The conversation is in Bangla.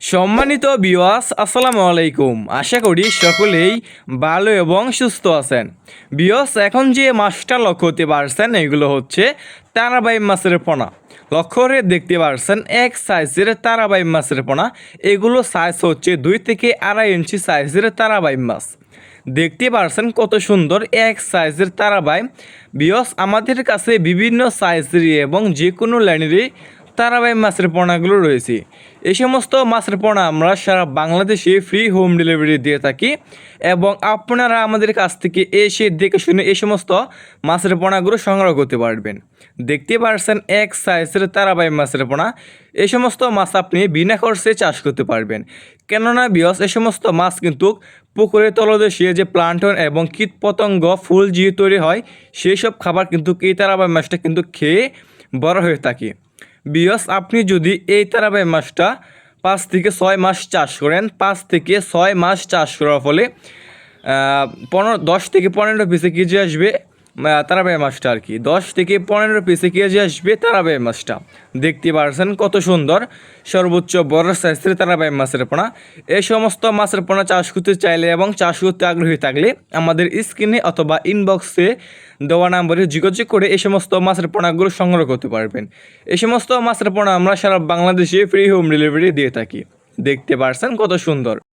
সম্মানিত ভিউয়ার্স, আসসালামু আলাইকুম। আশা করি সকলেই ভালো এবং সুস্থ আছেন। ভিউয়ার্স, এখন যে মাছটা লক্ষ্য করতে পারছেন এগুলো হচ্ছে তারাবাই মাছের পোনা। লক্ষ্য করে দেখতে পারছেন এক সাইজের তারাবাই মাছের পোনা। এগুলো সাইজ হচ্ছে 2 থেকে 2.5 ইঞ্চি সাইজের তারাবাই মাছ। দেখতে পারছেন কত সুন্দর এক সাইজের তারাবাই। ভিউয়ার্স, আমাদের কাছে বিভিন্ন সাইজেরই এবং যে কোনো লাইনেরই তারাবাই মাছের পোনাগুলো রয়েছে। এই সমস্ত মাছের পোনা আমরা সারা বাংলাদেশে ফ্রি হোম ডেলিভারি দিয়ে থাকি এবং আপনারা আমাদের কাছ থেকে এসে দেখে শুনে এই সমস্ত মাছের পোনাগুলো সংগ্রহ করতে পারবেন। দেখতে পারছেন এক সাইজের তারাবাই মাছের পোনা। এই সমস্ত মাছ আপনি বিনা খরচে চাষ করতে পারবেন, কেননা বিয়স এই সমস্ত মাছ কিন্তু পুকুরের তলদেশে যে প্লান্টন এবং কীটপতঙ্গ ফুল জিয়ে তৈরি হয় সেই সব খাবার কিন্তু এই তারাবাই মাছটা কিন্তু খেয়ে বড় হয়ে থাকে। বিয়স, আপনি যদি এই তারাবাই মাছটা 5 থেকে 6 মাস চাষ করেন, 5 থেকে 6 মাস চাষ করার ফলে 10 থেকে 15 পিসে কেজি আসবে তারাবাই মাছটা আর কি। 10 থেকে 15 পিসে কেজি আসবে তারাবাই মাছটা। দেখতে পারছেন কত সুন্দর সর্বোচ্চ বড় সাইজের তারাবাই মাছের পোনা। এই সমস্ত মাছের পোনা চাষ করতে চাইলে এবং চাষ করতে আগ্রহী থাকলে আমাদের স্ক্রিনে অথবা ইনবক্সে দেওয়া নাম্বারে যোগাযোগ করে এই সমস্ত মাছের পোনাগুলো সংগ্রহ করতে পারবেন। এই সমস্ত মাছের পোনা আমরা সারা বাংলাদেশে ফ্রি হোম ডেলিভারি দিয়ে থাকি। দেখতে পারছেন কত সুন্দর।